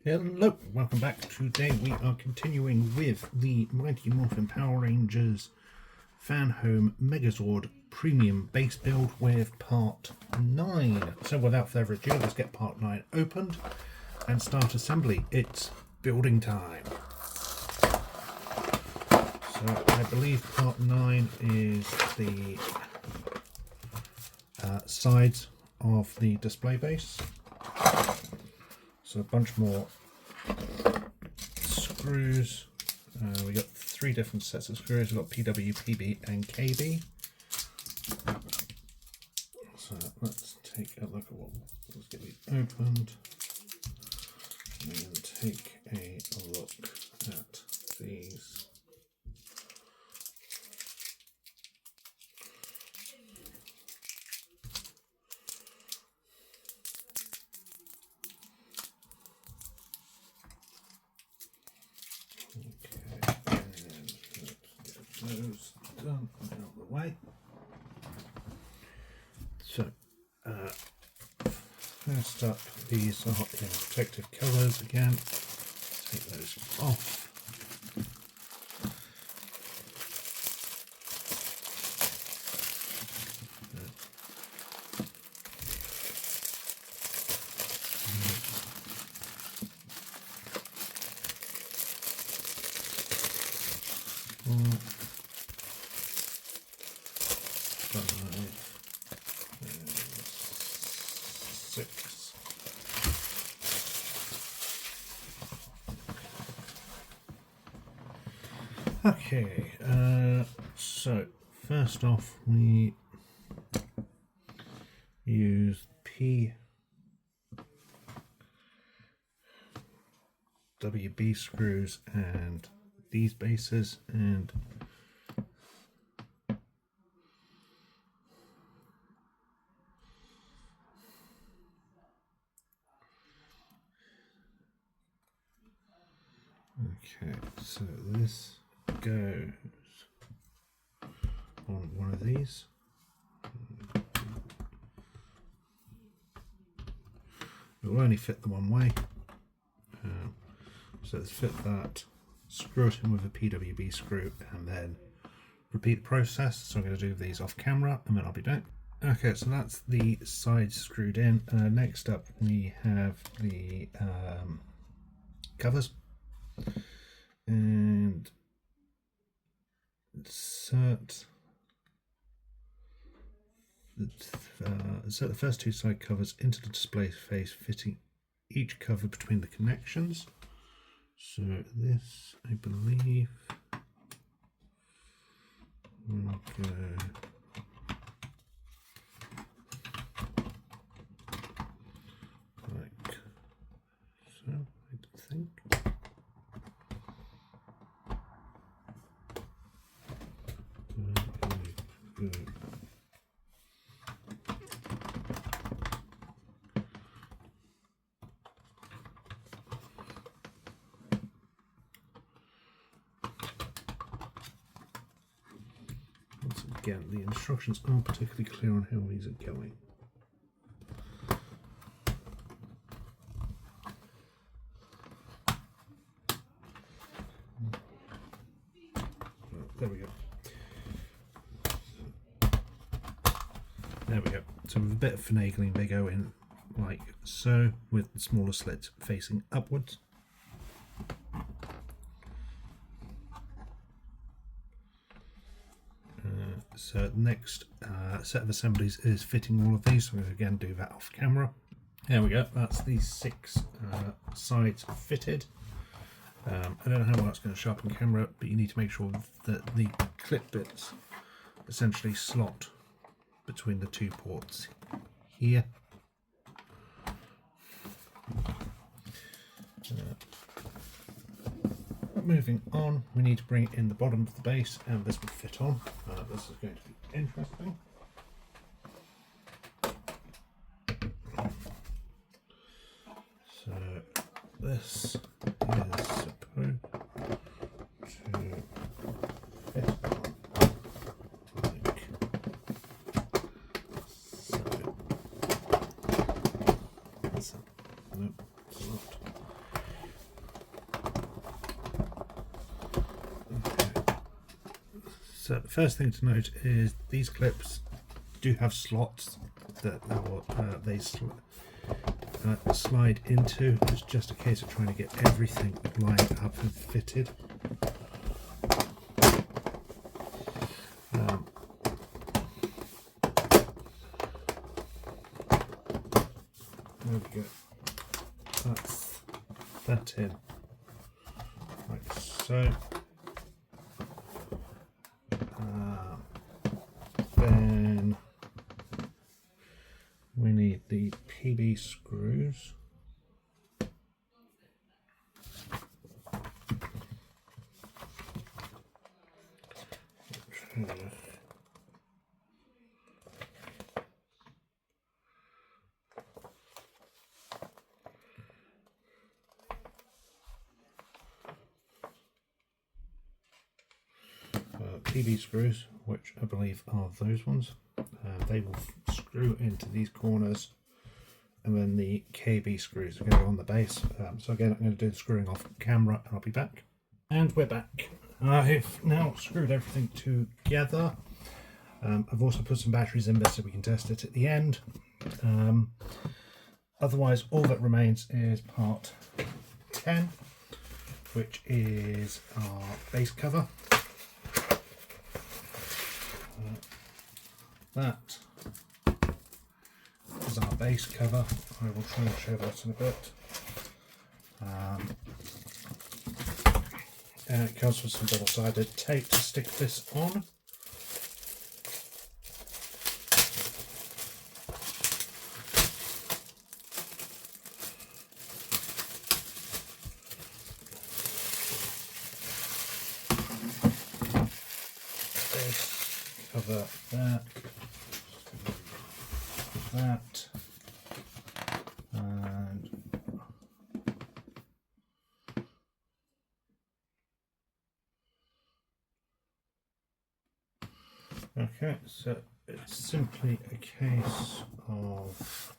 Hello, welcome back. Today we are continuing with the Mighty Morphin Power Rangers Fanhome Megazord Premium Base Build with Part 9. So without further ado, let's get Part 9 opened and start assembly. It's building time. So I believe Part 9 is the sides of the display base. So a bunch more screws. We got 3 different sets of screws. We've got PW, PB and KB. So let's take a look at what, let's get these opened and take a look at these. Those done out of the way. So, first up, these are in protective covers again. Take those off. Okay, so first off we use PWB screws and these bases, and okay, so this goes on one of these. It will only fit the one way, so let's fit that, screw it in with a PWB screw and then repeat the process. So I'm going to do these off camera and then I'll be done. Okay, so that's the sides screwed in. Next up we have the covers, and insert the first 2 side covers into the display face, fitting each cover between the connections. So this, I believe, will go like so, I think. Good. Once again, the instructions aren't particularly clear on how these are going. There we go. There we go. So with a bit of finagling, they go in like so, with the smaller slits facing upwards. So the next set of assemblies is fitting all of these. So we're going to again do that off camera. There we go. That's the 6 sides fitted. I don't know how well that's going to show up on camera, but you need to make sure that the clip bits essentially slot between the 2 ports here. Moving on, we need to bring in the bottom of the base, and this will fit on. This is going to be interesting. So this is supposed to fit on like so. Nope, it's not. So the first thing to note is these clips do have slots that they slide into. It's just a case of trying to get everything lined up and fitted. There we go. That's that in, like so. Then we need the PB screws. PB screws, which I believe are those ones. They will screw into these corners, and then the KB screws are going to go on the base. So again, I'm going to do the screwing off camera and I'll be back. And we're back. I've now screwed everything together. I've also put some batteries in there so we can test it at the end. Otherwise, all that remains is part 10, which is our base cover. That is our base cover. I will try and show that in a bit. And it comes with some double-sided tape to stick this on. Base cover that. That and okay, so it's simply a case of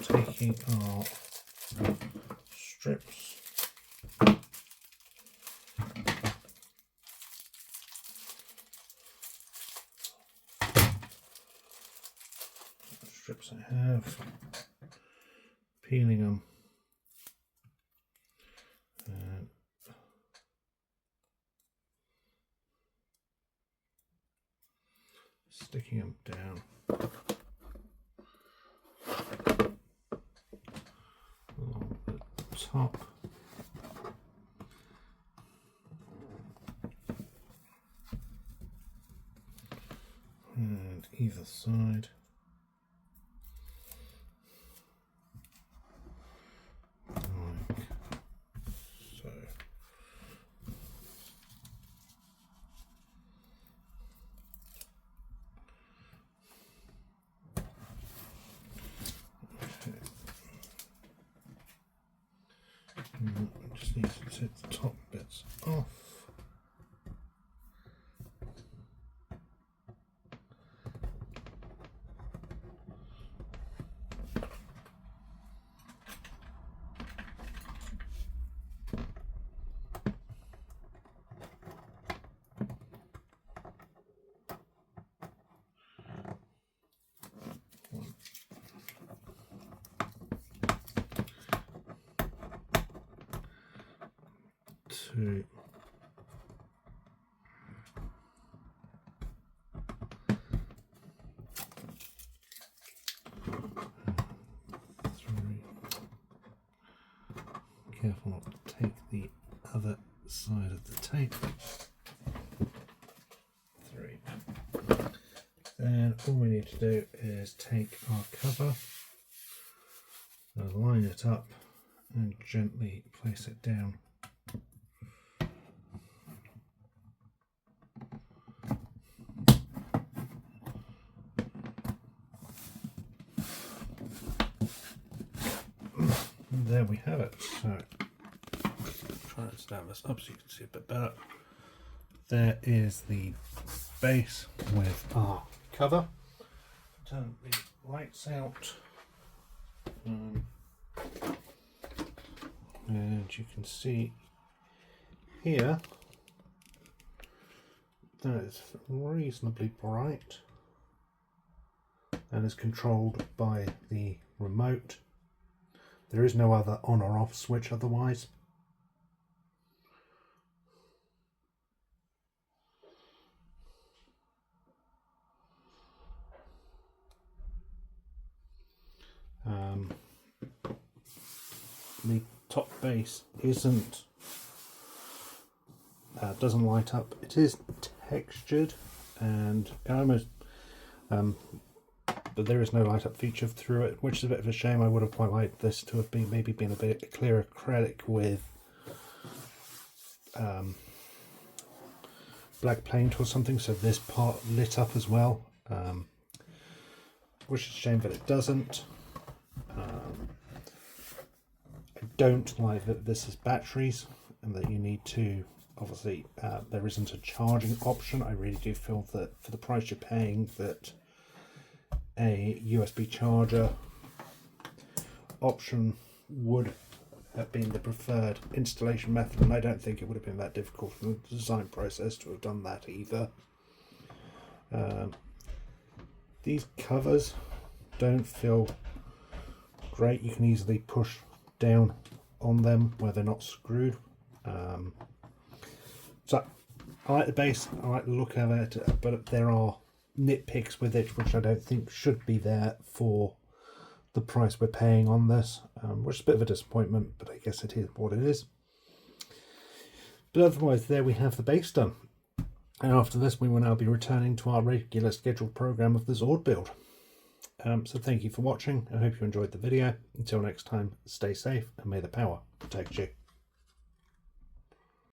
taking our strips. Strips I have, peeling them and sticking them down along the top. And either side. I just need to take the top bits off. Two. Three. Careful not to take the other side of the tape. Three. Then all we need to do is take our cover, line it up and gently place it down. There we have it. So try and stand this up so you can see a bit better. There is the base with our cover. Turn the lights out. And you can see here that it's reasonably bright and is controlled by the remote. There is no other on or off switch otherwise. The top base doesn't light up. It is textured and almost but there is no light up feature through it, which is a bit of a shame. I would have quite liked this to have been maybe been a bit clearer acrylic with black paint or something, so this part lit up as well, which is a shame that it doesn't. I don't like that this is batteries and that you need to, obviously there isn't a charging option. I really do feel that for the price you're paying that a USB charger option would have been the preferred installation method, and I don't think it would have been that difficult in the design process to have done that either. These covers don't feel great. You can easily push down on them where they're not screwed. So I like the base, I like the look of it, but there are nitpicks with it which I don't think should be there for the price we're paying on this, which is a bit of a disappointment, but I guess it is what it is. But otherwise, there we have the base done. And after this, we will now be returning to our regular scheduled program of the Zord build. So thank you for watching. I hope you enjoyed the video. Until next time, stay safe and may the power protect you.